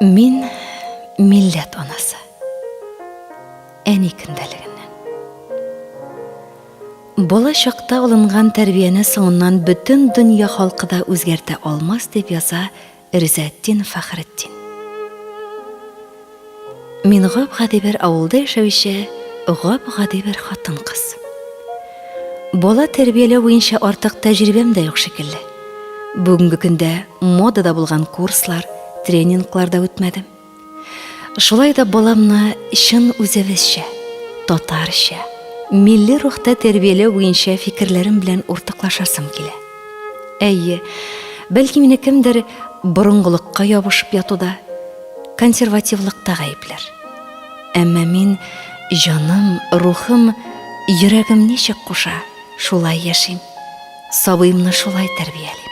Мин милләт анасы. Әни көндәлегеннән. Бала чакта алынган тәрбияне соңыннан бөтен дөнья халкы да үзгәртә алмас дип яза Ризетдин Фәхретдин. Мин гап-гади бер авылда яшәүче гап-гади бер хатын-кыз. Бала тәрбияләү буенча артык тәҗрибәм дә юк шикелле. Бүгенге көндә модада булган курслар, тренингларда үтмәдем. Шулай да баламны чын үзебезчә, татарча, милли рухта тәрбияләү буенча фикерләрем белән уртаклашасым килә. Әйе, бәлки мине кемдер борынгылыкка ябышып ятуда, консервативлыкта гаепләр. Әмма мин җаным, рухым, йөрәгем ничек куша, шулай яшим. Сабыйымны шулай тәрбиялим.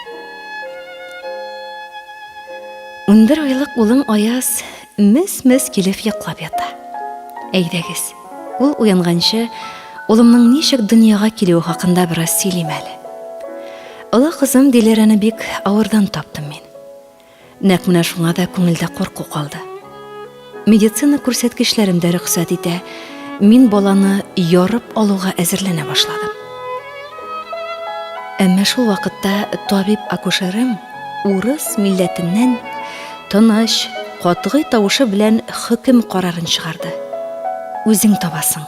11 айлык улым Аяз мес килеп яклап ята. Әйдәгез, ул уянганчы улымның ничек дөньяга килүе хакында бераз сөйлим әле. Олы кызым Диләрәне бик авырдан таптым мин. Нәкъ менә шуңа да күңелдә курку калды. Медицина күрсәткечләрем дә рөхсәт итә, мин баланы ярып алуга әзерләнә башладым. Әмма шул вакытта табиб-акушерым урыс милләтеннән тыныч, катгый тавышы белән хөкем карарын чыгарды. Үзең табасың.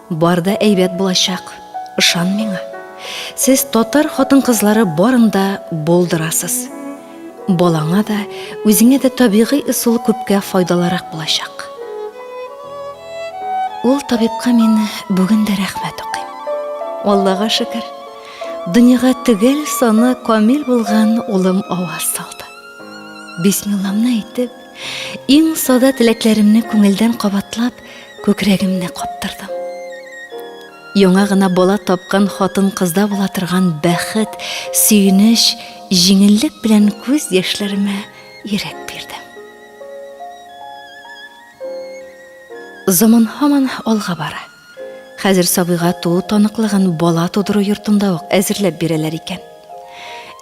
Барда әйбәт булачак. Ышан миңа. Сез татар хатын-кызлары барында булдырасыз. Балаңа да, үзеңә дә табигый ысул күпкә файдалырак булачак. Ул табибка мин бүген дә рәхмәт укыйм. Аллага шөкер. Дөньяга төгәл саны камил булган улым аваз салды. Бисмилламны әйтеп, иң сада теләкләремне күңелдән кабатлап, күкрәгемне каптырдым. Яңа гына бала тапкан хатын-кызда була торган бәхет, сөенеч, җиңеллек белән күз яшьләремә йөрәк бирдем. Заман һаман алга бара. Хәзер сабыйга туу таныклыгын бала тудыру йортында ук әзерләп бирәләр икән.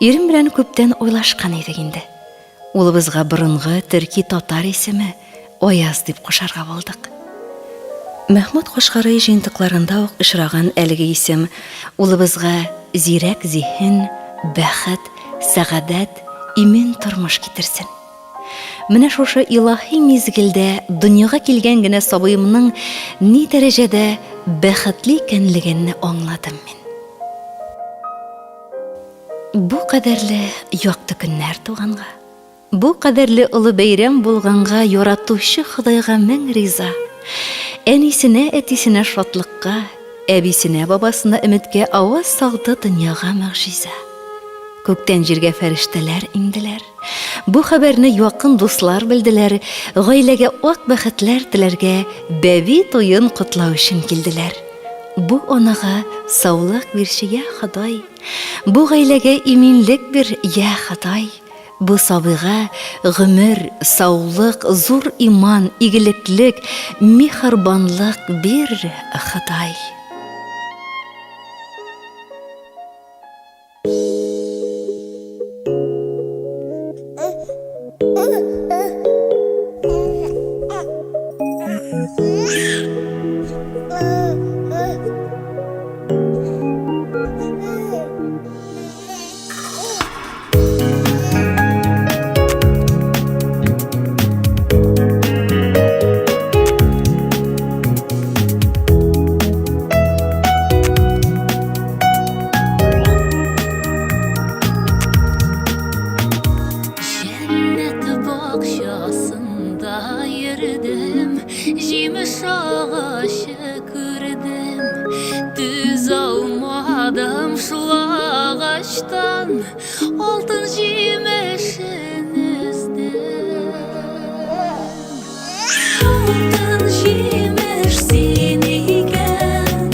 Ирем белән күптән уйлашкан идек инде. Улыбызга борынгы төрки-татар исеме Аяз дип кушарга булдык. Мәхмүд Кашкарый җыентыкларында ук очраган әлеге исем улыбызга зирәк зиһен, бәхет, сәгадәт, имен тормыш китерсен. Менә шушы илаһи мизгелдә дөньяга килгән генә сабыйымның ни дәрәҗәдә бәхетле икәнлеген аңладым мин. Бу кадәрле якты көннәр туганга, бу кадәрле олы бәйрәм булганга яратучы Худайга мең риза. Әнисенә, әтисенә шатлыкка, әбисенә, бабасына өметкә аваз салды дөньяга мөгъҗиза. Күктән җиргә фәрештәләр иңделәр. Бу хәбәрне якын дуслар белделәр, гаиләгә ак бәхетләр теләргә, бәби туен котлау өчен килделәр. Бу анага саулык бирче я Ходай, бу гаиләгә иминлек бир я Ходай. Бу сабыйга гомер, саулык, зур иман, игелеклек, мехрибанлык бир Ходай. Җимеш агачы күрдем, түз алмадым шул агачтан, алтын җимешен өздем. Алтын җимеш син икән,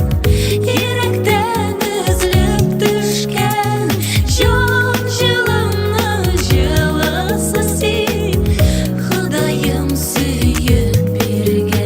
йөрәктән өзелеп төшкән, җан җылымның җылысы син, Ходаем сөеп биргән.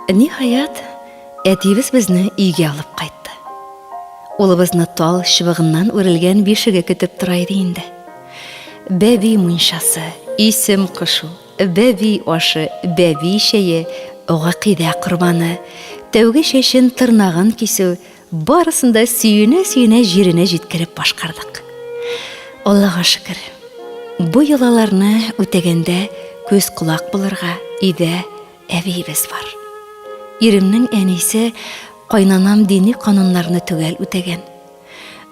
Ниһаят, әтибез безне өйгә алып кайтты. Улыбызны тал чыбыгыннан үрелгән бишеге көтеп тора иде инде. Бәби мунчасы, исем кышу, бәби ашы, бәби чәе, гакыйдә корбаны, тәүге чәчен тырнагын кисү, барысында сөенә-сөенә җиренә җиткереп башкардык. Аллаһка шөкер. Бу йолаларны үтәгәндә күз кулак булырга өйдә әбиебез бар. Иремнең әнисе кайнанам дини кануннарны түгел үтәгән.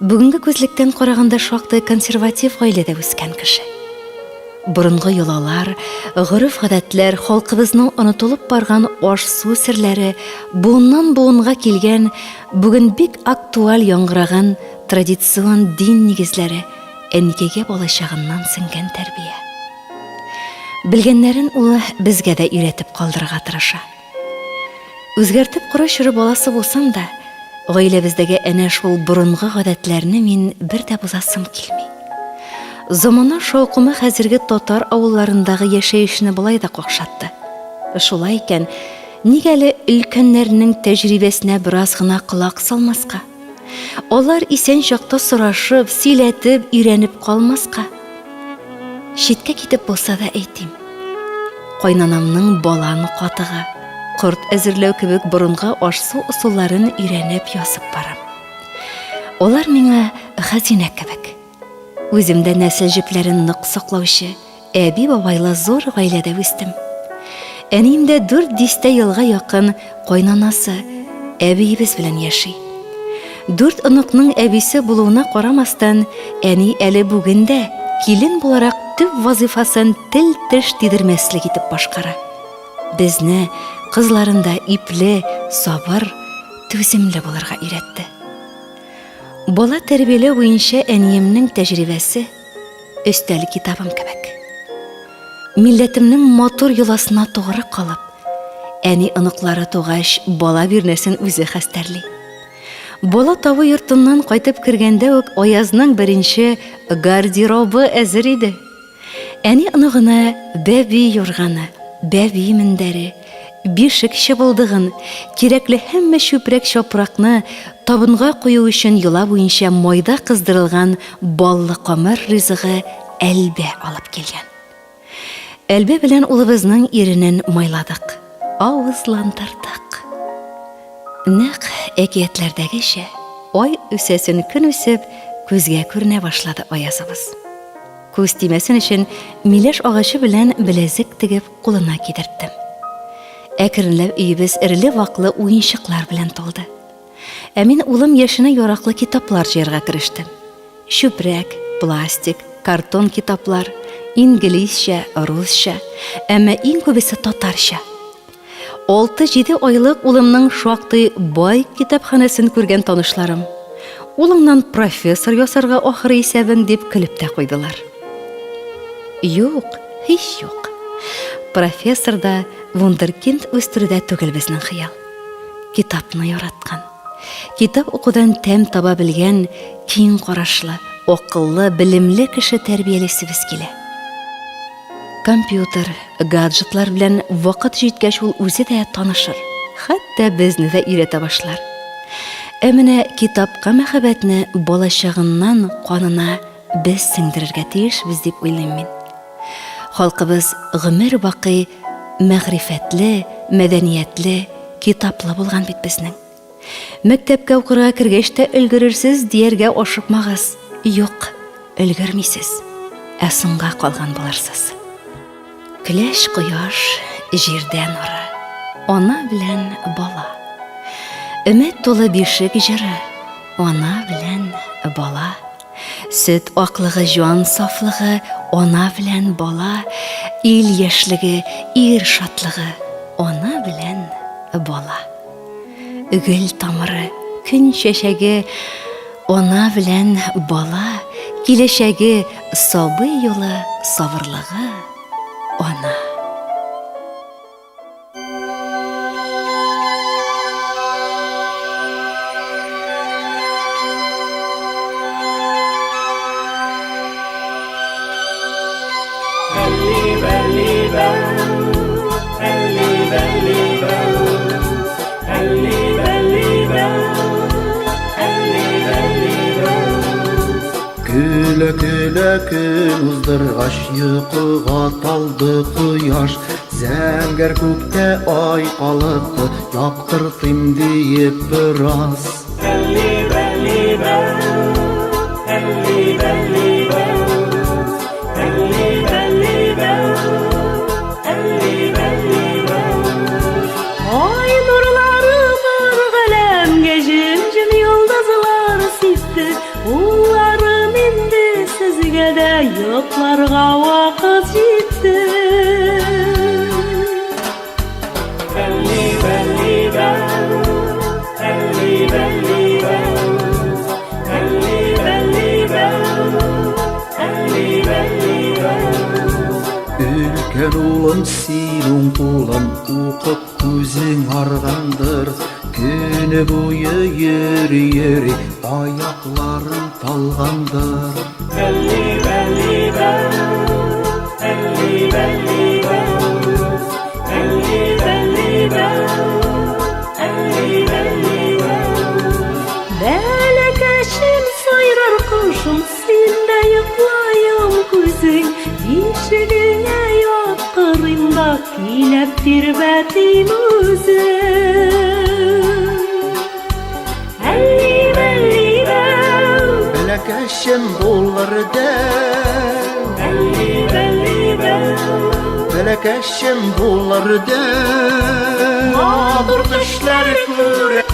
Бүгенге күзлектән караганда шактый консерватив гаиләдә үскән кеше. Борынгы йолалар, гореф-гадәтләр, халкыбызның онытылып барган аш-су серләре, буыннан-буынга килгән, бүген бик актуаль яңгыраган традицион дин нигезләре әнкәгә балачагыннан сеңгән тәрбия. Белгәннәрен ул безгә дә өйрәтеп калдырырга тырыша. Үзгәртеп корышыры баласы булсам да, гаиләбездәге әнә шул борынгы гадәтләрне мин бер дә бузасым килми. Замана шаукымы хәзерге татар авылларындагы яшәешне булай да какшатты. Шулай икән, нигәле өлкәннәрнең тәҗрибәсенә бераз гына кулак салмаска? Алар исән чакта сорашып, сөйләтеп, өйрәнеп калмаска? Шиткә китеп булса да әйтим. Кайнанамның баланы катыгы, корт әзерләү кебек борынгы аш-су усулларын өйрәнеп ясып барам. Алар миңа хәзинә кебек. Үземдә нәсел җепләрен нык саклаучы, әби-бабайлы зур гаиләдә үстем. Әнием дә 4 елга якын кайнанасы, әбиебез белән яши. 4 оныкның әбисе булуына карамастан, әни әле бүгендә килен буларак төп вазифасын тел-теш тидермәслек итеп башкара. Безне кызларында ипле, сабыр, түземле булырга өйрәтте. Бала тәрбияләү буенча әниемнең тәҗрибәсе өстәл китабым кебек. Милләтемнең матур йоласына тугры калып, әни оныклары тугач бала бирнәсен үзе хәстәрли. Бала табу йортыннан кайтып кергәндә үк Аязның беренче гардеробы әзер иде. Әни оныгына бәби юрганы, бәби мендәре, бишек чыбылдыгын, кирәкле һәммә чүпрәк чапракны табынга кую өчен йола буенча майда кыздырылган баллы камыр ризыгы әлбә алып килгән. Әлбә белән улыбызның иренен майладык, авызландырдык. Нәкъ әкиятләрдәгечә, ай үсәсен көн үсеп, күзгә күренә башлады Аязыбыз. Күз тимәсен өчен миләш агачы белән беләзек тегеп кулына кидерттем. Әкренләп өебез ирле-ваклы уенчыклар белән тулды. Ә мин улым яшенә яраклы китаплар җыярга керештем. Чүпрәк, пластик, картон китаплар, инглизчә, русча, әмма иң күбесе татарча. 6-7 айлык улымның шактый бай китапханәсен күргән танышларым. Улыңнан профессор ясарга ахыры исәбең дип көлеп тә куйдылар. Юк, һич юк. Профессор да вундеркинд үстерүдә түгел безнең хыял. Китапны яраткан. Китап укудан тәм таба белгән, киң карашлы, акыллы, белемле кеше тәрбиялесебез килә. Компьютер, гаджетлар белән вакыт җиткәч ул үзе дә танышыр, хәтта безне дә өйрәтә башлар. Ә менә китапка мәхәббәтне балачагыннан канына без сеңдерергә тиешбез дип уйлыйм мин. Халкыбыз гомер бакый мәгърифәтле, мәдәниятле, китаплы булган бит безнең. Мәктәпкә укырга кергәч тә өлгерерсез дияргә ашыкмагыз. Юк, өлгермисез. Ә соңга калган буларсыз. Киләш кояш, җирдән нуры, ана белән бала. Өмет тулы бишек җыры, ана белән бала. Сөт аклыгы, җан сафлыгы, ана белән бала. Ил яшьлеге, ир шатлыгы, ана белән бала. Гөл тамыры, көн чәчәге, ана белән бала. Киләчәге, сабый юлы, сабырлыгы, ана. Belly, belly, bell, belly, belly, bell. көн уздыргач, йокыга талды кояш. Зәңгәр күктә ай калыкты, яктыртыйм диеп бераз. Ay nurları var galemge jim yıldızlar sifti. Ullarım indi sizge de yoklarga vakit jitti. Ülken улым, синең кулың укып күзең арганdır. Көне буе йөри, аякларың талганdır. Bələkəşim sayrar kuşum, sində yıklayım күзең. Ишигиңе яткырыйм да килеп тирбәтим үзең. Бәләкәшем булыр да, бәләкәшем булыр да. Матур төшләр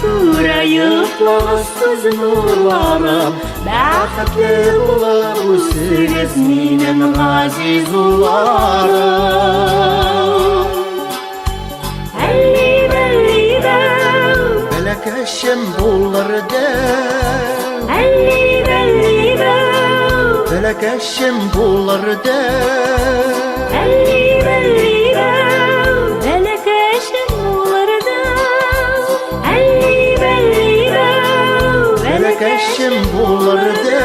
Күрә йоклагысыз нурларым, бәхетле булып үсегез минем газиз улларым. Бәләкәшем булыр да, бәләкәшем булыр да. Бәләкәшем булыр да, Бәләкәшем булыр да.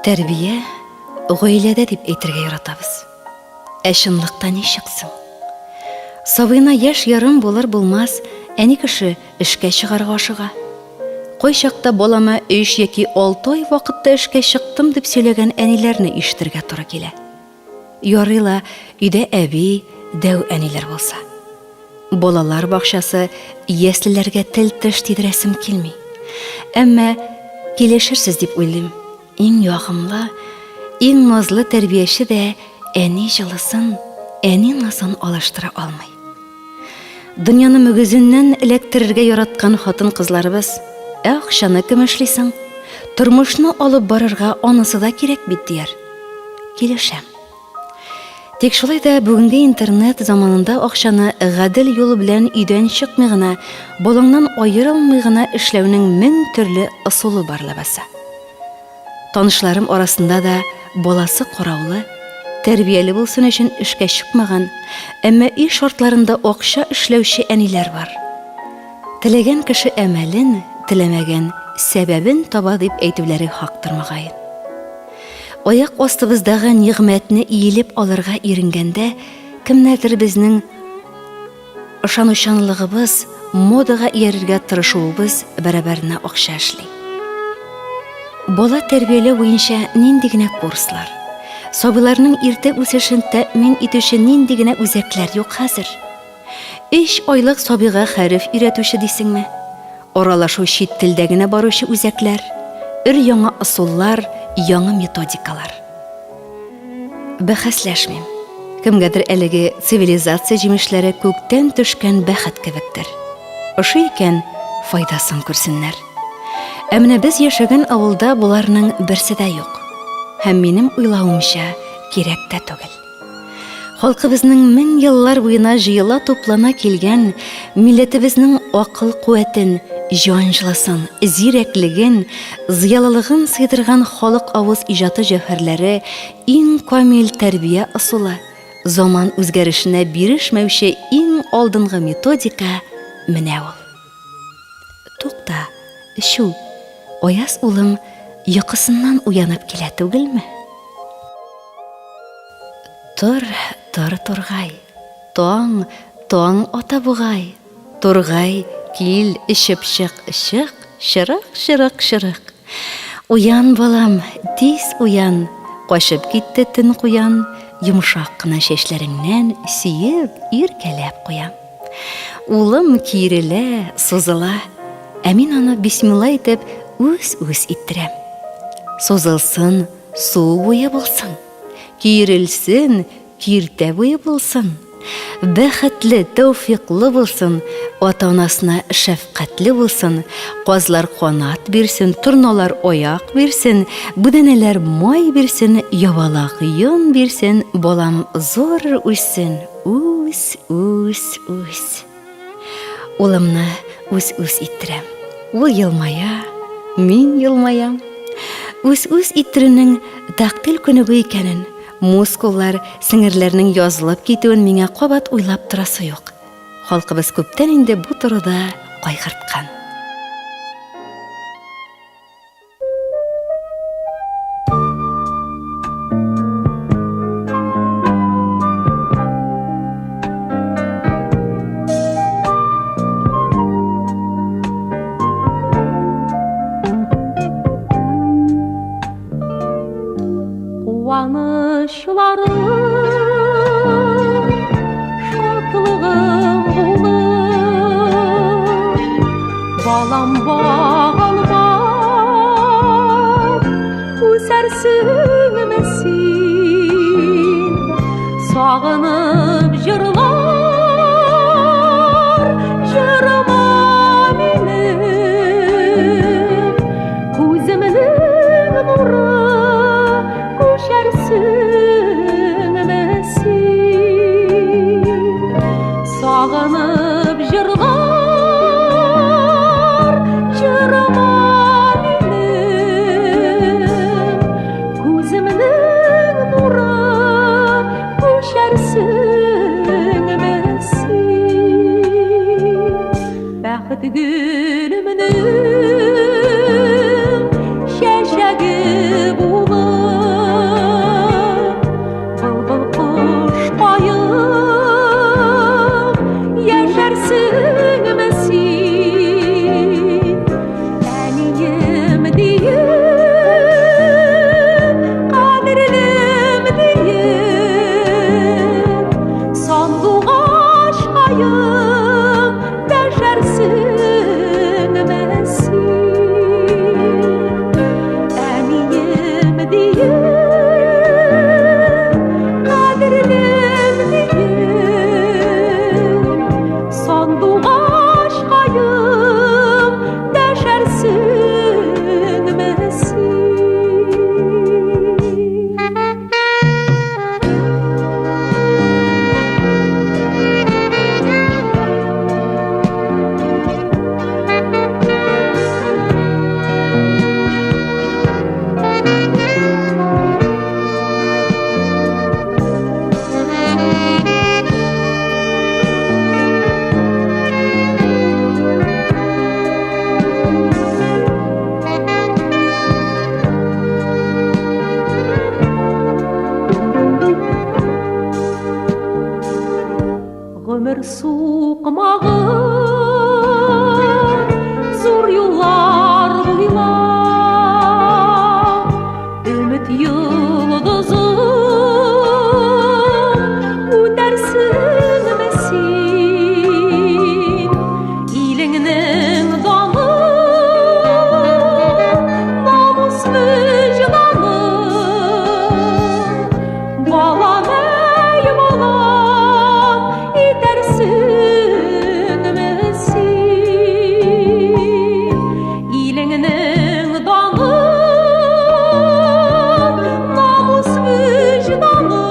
Тәрбия гаиләдә дип әйтергә яратабыз. Ә чынлыкта ничексең? Сабыйна яшь ярым булыр булмас, әни кеше эшкә чыгарга ашыга. Кай чакта балама 3 яки 6 ай вакытта эшкә чыктым дип сөйләгән әниләрне ишетергә туры килә. Ярыйла өйдә әби, дәү әниләр булса. Балалар бакчасы яслеләргә тел-теш тидерәсем килми. Әмма килешерсез дип уйлыйм. Иң ягымлы, иң назлы тәрбияче дә әни җылысын, әни насын алыштыра алмый. Дөньяны мөгезеннән эләктерергә яраткан хатын-кызларыбыз, акчаны кем эшлисең? Тормышны алып барырга анысы да кирәк бит дияр. Килешәм. Тик шулай да бүгенге интернет заманында акчаны гадел юл белән өйдән чыкмый гына, балаңнан аерылмый гына эшләүнең 1000 төрле ысулы бар лабаса. Танышларым арасында да баласы караулы, тәрбияле булсын өчен эшкә чыкмаган, әмма үй шартларында акча эшләүче әниләр бар. Теләгән кеше әмәлен, теләмәгән сәбәбен таба дип әйтүләре хактыр мөгаен. Аяк астыбыздагы нигъмәтне иелеп алырга иренгәндә, кемнәрдер безнең ышанучанлыгыбыз, модага иярергә тырышуыбыз бәрабәренә акча эшли. Бала тәрбияле буенча нинди генә курслар, сабыйларның иртә үсешен тәэмин итүче нинди генә үзәкләр юк хәзер. 3 айлык сабыйга хәреф өйрәтүче дисеңме? Аралашу чит телдә генә баручы үзәкләр, яңа ысуллар, яңа методикалар. Бәхәсләшмим. Кемгәдер әлеге цивилизация җимешләре күктән төшкән бәхет кебектер. Ошый икән, файдасын күрсеннәр. Ә менә без яшәгән авылда буларның берсе дә юк. Һәм минем уйлавымча кирәк тә түгел. Халкыбызның 1000 еллар буена җыела туплана килгән милләтебезнең акыл куәтен, җанҗылысын, зирәклеген, зыялылыгын сыйдырган халык авыз иҗаты җәһәрләре, иң камил тәрбия ысулы, заман үзгәрешенә бирешмәүче иң алдынгы методика менә ул. Тукта, шу, Аяз улым йокысыннан уянып килә түгелме? Тор, Тургай, таң таң ата бугай. Тургай, кил, ишеп чык, шырык, шырык, шырык. Уян, балам, тиз уян. Кашып китте тын куян. Йомшак кына чәчләреңнән сөеп, иркәләп куям. Улым киерелә, сузыла. Ә мин аны бисмилла итеп үз иттерәм. Сузылсын, су буе булсын. Киерелсен, киртә буе булсын. Бәхетле, тәүфиклы булсын, ата-анасына шәфкатьле булсын, казлар канат бирсен, торналар аяк бирсен, бүдәнәләр май бирсен, ябалак йон бирсен, балам зур үссен, үс. Улымны үз иттерәм. Ул елмая, мин елмаям. Үз иттерүнең тактил күнеге икәнен, мускуллар, сеңерләрнең язылып китүен миңа кабат уйлап торасы юк. Халкыбыз күптән инде бу турыда кайгырткан. Куанышларым, шатлыгым булып, балам багалмак, үсәрсеңме син, сагынып җырлар, җырыма минем, күземнең нуры сагынып җырлар, җырыма минем, күземнең нуры күчәрсеңме син. Бәхет гөлемнең чәчәге булып, былбыл кош кайып яшәрсеңме син. Әнием диеп, кадерлем диеп, сандугач кайып дәшәрсеңме син. Әнием диеп, кадерлем диеп, сандугач кайып дәшәрсеңме син. Гомер сукмагы, зур юллар буйлап, өмет йолдызы үтәрсеңме син. Илеңнең даны, намус вөҗданы, балам, әй балам, итәрсеңме син. Илеңнең даны, намус вөҗданы,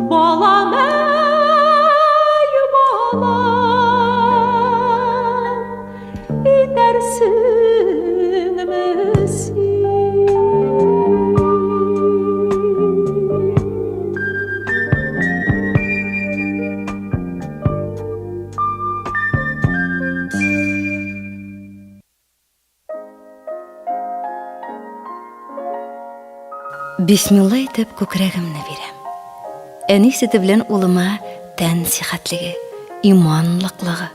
балам, әй балам, итәрсеңме син. Бисмилла итеп күкрәгемне бирәм. Әни сөте белән улыма тән сихәтлеге, иманлыклыгы,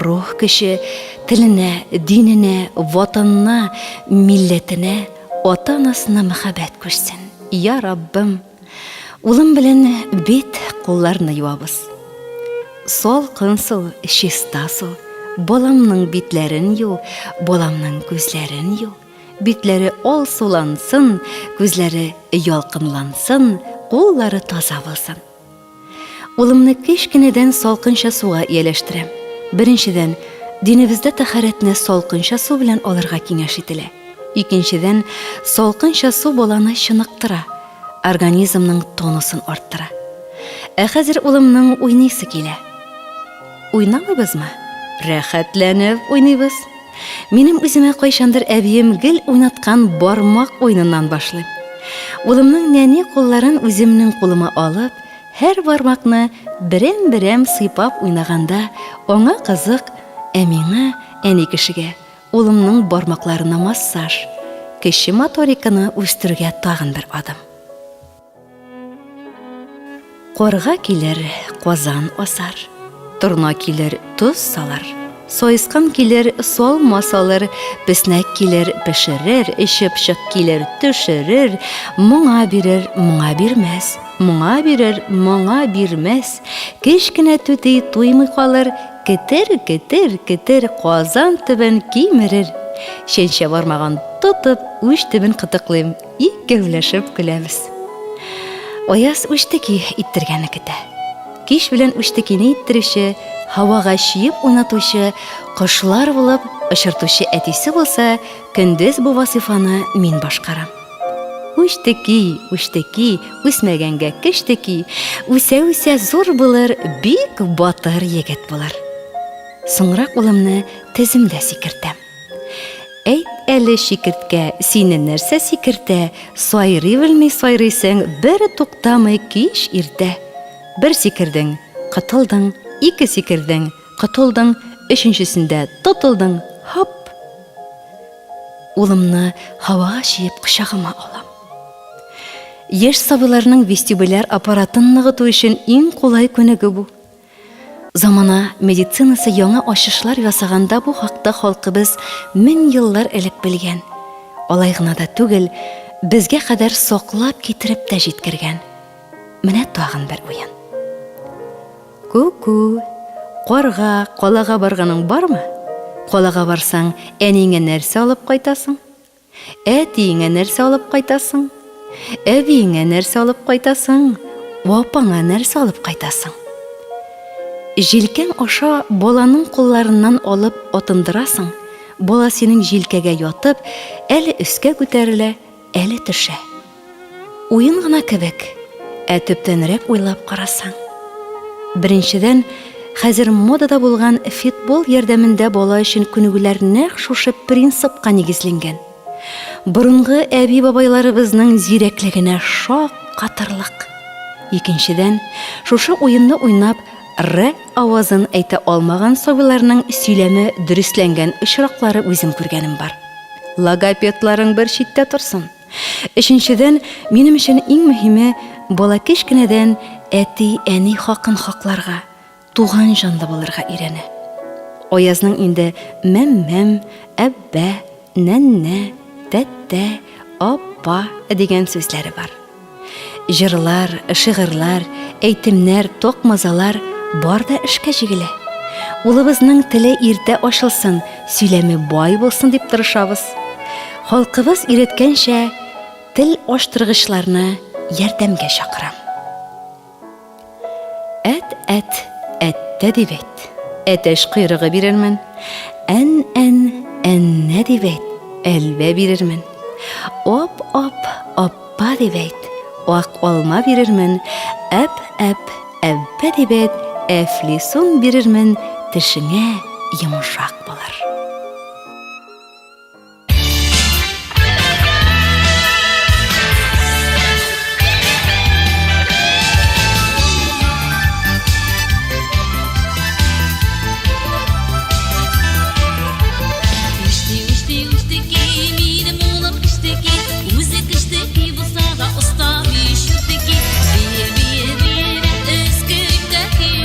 рух кеше теленә, диненә, ватанына, милләтенә, ата-анасына мәхәббәт күрсен. Я Раббым, улым белән бит кулларны юабыз. Салкын су, чиста су, баламның битләрен ю, баламның күзләрен ю. Битләре ал сулансын, күзләре ялкынлансын, куллары таза булсын. Улымны кечкенәдән салкынча суга ияләштерәм. Беренчедән, динебездә тәһарәтне салкынча су белән алырга киңәш ителә. Икенчедән, салкынча су баланы чыныктыра, организмның тонусын арттыра. Хәзер улымның уйныйсы килә. Уйнамыйбызмы? Рәхәтләнеп уйныйбыз. Минем үземә кайчандыр әбием гел уйнаткан бармак уйныннан башлый. Улымның нәни кулларын үземнең кулыма алып, һәр бармакны берәм-берәм сыйпап уйнаганда, аңа кызык, миңа, әни кешегә, улымның бармакларына массаж, кеше моториканы үстерүгә тагын бер адым. Карга килер, казан асар, торна килер, туз салар. Сойыскан килер, салма салыр, песнәк килер, пешерер, чыпчык килер, төшерер, моңа бирер, моңа бирмәс, моңа бирер, моңа бирмәс, кечкенә түти туймый калыр, кетер, кетер, кетер, казан төбен кимерер. Шенчә бармаган тотып, үч төбен кытыклыйм, икәүләшеп көләбез. Аяз үчтеки иттергәне көтә. Кич белән үчтекине иттерүче, һавага чиеп уйнатучы, кошлар булып очыртучы әтисе булса, көндез бу вазифаны мин башкарам. Үчтеки, үчтеки, үсмәгәнгә кечтеки, үсә-үсә зур булыр, бик батыр егет булыр. Соңрак улымны теземдә сикертәм. Әйт әле шикерткә, сине нәрсә сикертә, сайрый белми сайрыйсың, бер туктамый кич иртә. Бер сикердең, кытылдың, ике сикердең, кытылдың, өченчесендә тотылдың, хап. Улымны һавага чиеп кочагыма алам. Яшь сабыйларның вестибуляр аппаратын ныгыту өчен иң кулай күнеге бу. Замана медицинасы яңа ачышлар ясаганда бу хакта халкыбыз 1000 еллар элек белгән. Алай гына да түгел, безгә кадәр саклап китереп тә җиткергән. Менә тагын бер уен. Ку-ку, карга, калага барганың бармы? Калага барсаң, әнingә нәрсә алып кайтасың? Әтиңә нәрсә алып кайтасың? Әбиңә нәрсә алып кайтасың? Апаңа нәрсә алып кайтасың? Җилкәң аша баланың кулларыннан алып атындырасың. Бала синең җилкәгә ятып, әле өскә күтәрелә, әле төшә. Уен гына кебек, төптәнрәк уйлап карасаң. Беренчедән, хәзер модада булган футбол ярдәмендә бала өчен күнегүләр нәкъ шушы принципка нигезләнгән. Борынгы әби-бабайларыбызның зирәклегенә шак катырлык. Икенчедән, шушы уенны уйнап, р авазын әйтә алмаган сабыйларның сөйләме дөрестләнгән очраклары үзем күргәнем бар. Логопедларың бер читтә торсын. Өченчедән, минем өчен иң мөһиме бала кечкенәдән әти, әни хакын хакларга, туган җанлы булырга өйрәнә. Аязның инде мәм-мәм, әббә, нәннә, тәттә, аппа дигән сүзләре бар. Җырлар, шигырьләр, әйтемнәр, токмазалар бар да эшкә җигелә. Улыбызның теле иртә ачылсын, сөйләме бай булсын дип тырышабыз. Халкыбыз иреткәнчә тел аштыргычларны ярдәмгә чакырам. Әт, әттә дип әйт. Әтәш койрыгы бирермен. Әннә дип әйт. Әлбә бирермен. Ап, аппа дип әйт. Ак алма бирермен. Әп, әббә дип әйт. Әфлисун бирермен. Тешеңә йомшак булыр. Usta bir şütteki, bir öskünde ki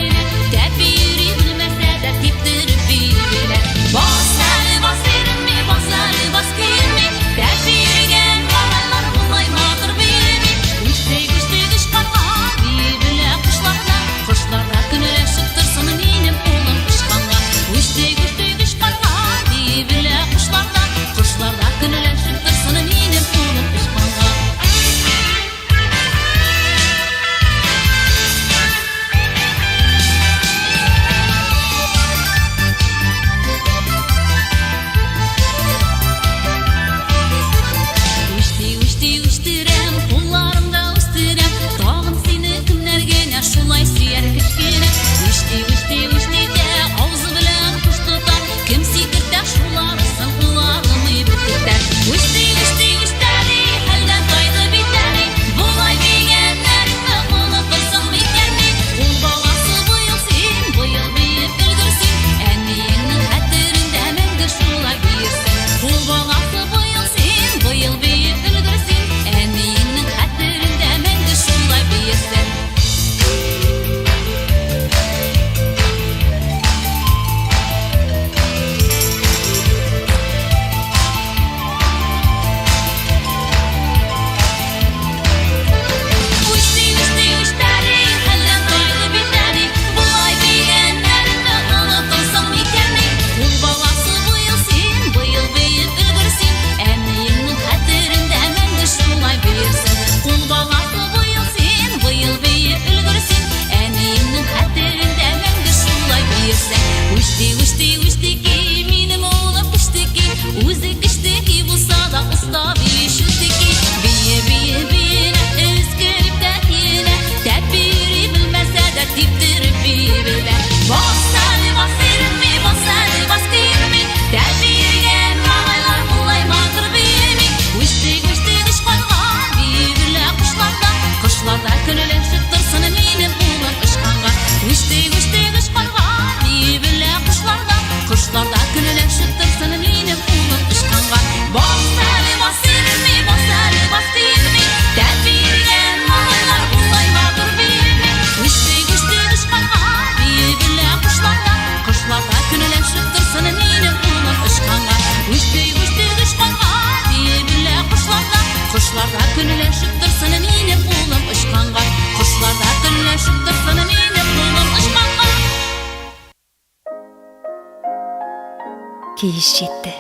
киеш җитте.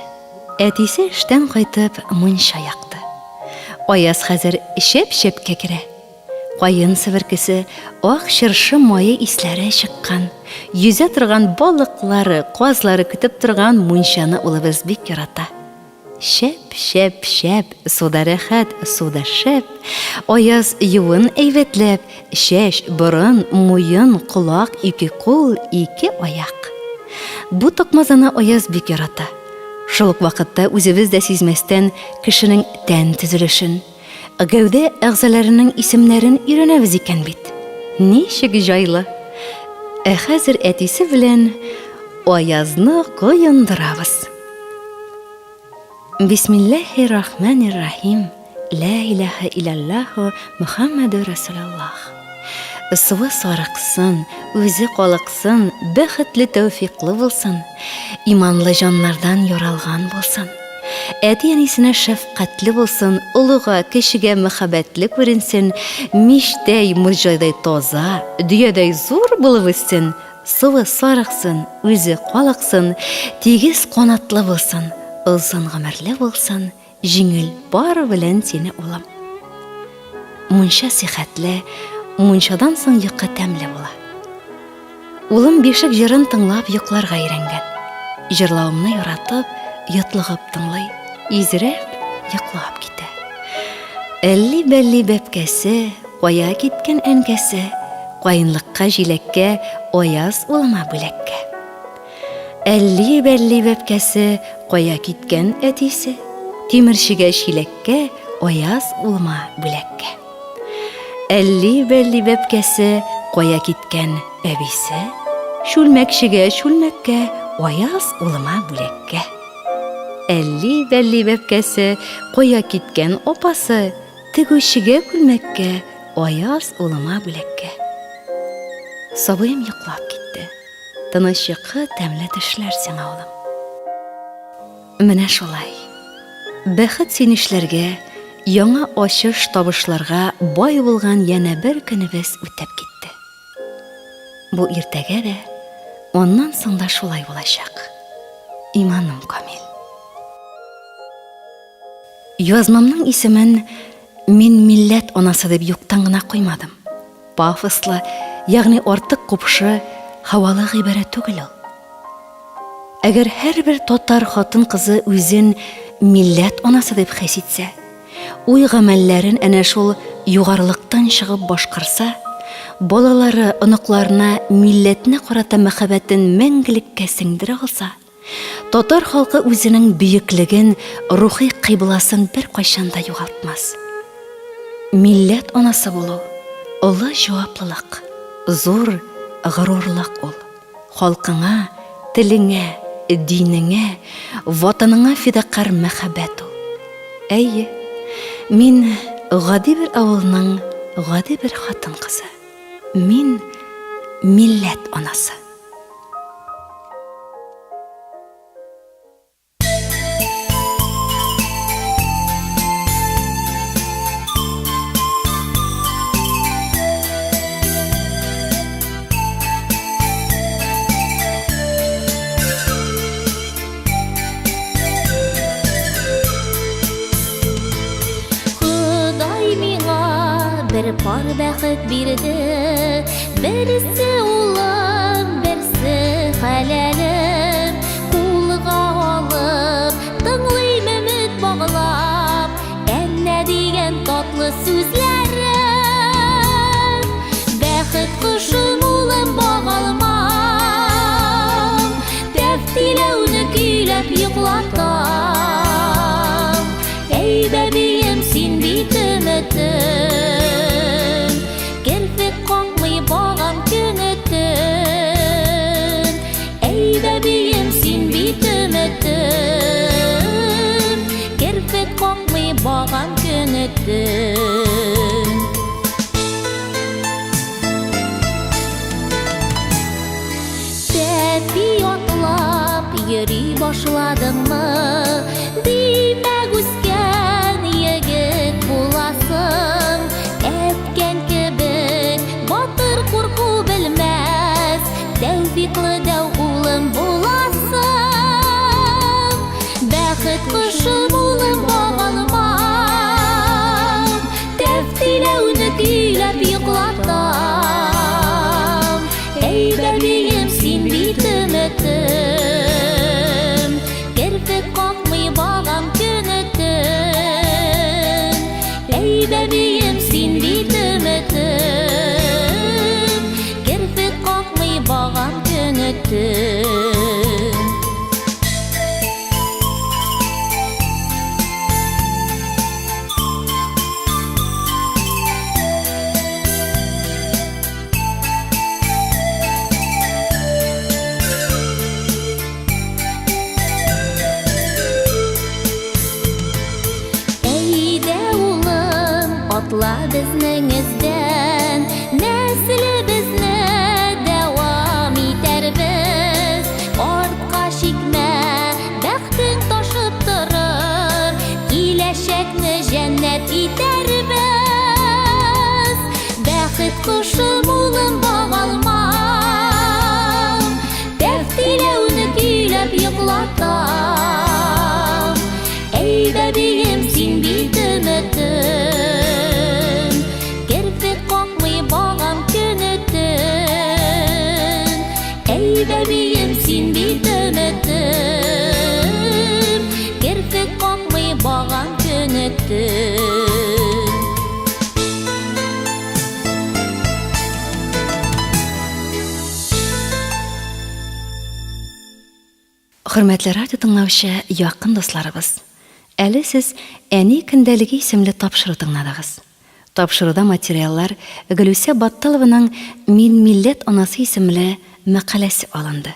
Әтисе эштән кайтып мунча якты. Аяз хәзер шәп-шәпкә керә. Кайын себеркесе ак чыршы мае исләре чыккан. Йөзә торган балыклары, казлары көтеп торган мунчаны улыбыз бик ярата. Шәп, шәп, шәп, суда рәхәт, суда шәп. Аяз юын әйбәтләп, шәш, борын, муен, колак, ике кул, ике аяк. Бу токмазаны Аяз бик ярата. Шул ук вакытта үзебез дә сизмәстән кешенең тән төзелешен, гәүдә әгъзаларының исемнәрен өйрәнәбез икән бит. Ничек җайлы. Хәзер әтисе белән Аязны коендырабыз. Бисмиллаһир-рахманир-рахим. Ла илаха илляллаху Мухаммаду Расулуллах. Суы сарыксын, үзе калыксын, бәхетле тәүфиклы булсын, иманлы җаннардан яралган булсын. Әти-әнисенә шәфкатьле булсын, улыга, кешегә мәхәббәтле күренсен, мичтәй, мурҗайдай таза, дөядәй зур булып үссен, суы сарыксын, үзе калыксын, тигез канатлы булсын, озын гомерле булсын, җиңел бар белән сине улым. Мунча сихәтле, мунчадан соң йокы тәмле була. Улым бишек җырын тыңлап йокларга өйрәнгән. Җырлавымны яратып, йотлыгып тыңлый, изрәп йоклап китә. Әлли-бәлли бәпкәсе, кая киткән әнкәсе, каенлыкка җиләккә, Аяз улыма бүләккә. Әлли-бәлли бәпкәсе, кая киткән әтисе, тимерчегә чиләккә, Аяз улыма бүләккә. Әлли-бәлли бәпкәсе, кая киткән әбисе, шүлмәкчегә чүлмәккә, Аяз улыма бүләккә. Әлли-бәлли бәпкәсе, кая киткән апасы, тегүчегә күлмәккә, Аяз улыма бүләккә. Сабыем йоклап китте. Тыныч йокы, тәмле төшләр сиңа улым. Менә шулай. Бәхет сөйнешләргә, яңа ачыш табышларга бай булган яна бер көнебез үтеп китте. Бу иртәгә дә, оннан соң да шулай булачак. Иманым камил. Язмамның исемен мин милләт анасы дип юктан гына куймадым. Пафослы, ягъни артык купшы, һавалы гыйбарәт түгел ул. Әгәр һәрбер татар хатын кызы үзен милләт анасы дип хис итсә, уй гамәлләрен әнә шул югарлыктан чыгып башкарса, балалары, оныкларына милләтне карата мәхәббәтен мәңгелеккә сеңдерә алса, татар халкы үзенең бөеклеген, рухи кыйбласын бер кайчан да югалтмас. Милләт анасы булу олы җаваплылык, зур горурлык ул. Халкыңа, телеңә, динеңә, ватаныңа фидакар мәхәббәт ул. Әйе, мин гади бер авылның гади бер хатын кызы. Мин милләт анасы. Bir par бәхет бирде, берсе улым, берсе хәләлем, кулга алып, тыңлыйм өмет баглап, әнә дигән татлы сүзләрем. Бәхет кошым улым багалмам, тәфтиләүне көйләп йоклатам. Әй бәбием, син бит өметем, багам көнөттөн. Тәпи атлап йөри башладыңмы, димәк үскән егет буласың. Әткән кебек батыр курку белмәс, тәүфиклы дәү улым буласың. Атла безнең эздән, нәселебезне дәвам итәрбез. Артка чикмә, бәхтең ташып торыр, киләчәкне җәннәт итәрбез. Бәхет кошым улым багалмам, тәфтиләүне көйләп йоклатам. Әй бәбием, син бит өметем, керфек какмый багам көнетен. Әй бәбием, син бит өметем, керфек какмый багам көнетен. Хөрмәтле радио тыңлаучы, якын дусларыбыз. Әле сез «Әни көндәлеге» исемле тапшыру тыңладыгыз. Тапшыруда материаллар Гөлүсә Батталованың «Мин милләт анасы» исемле мәкаләсе алынды.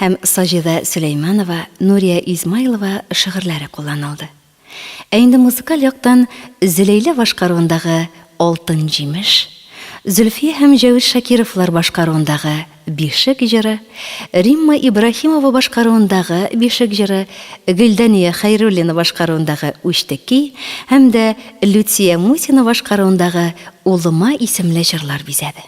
Һәм Саҗида Сөләйманова, Нурия Измайлова шигырьләре кулланылды. Ә инде музыкаль яктан Зөләйлә башкаруындагы «Алтын җимеш», Зөлфия һәм Җәвид Шакировлар башкаруындагы «Бишек җыры», Римма Ибрахимова башкаруындагы «Бишек җыры», Гөлдәния Хәйруллина башкаруындагы «Үчтеки» һәм дә Люция Мусина башкаруындагы «Улыма» исемле җырлар бизәде.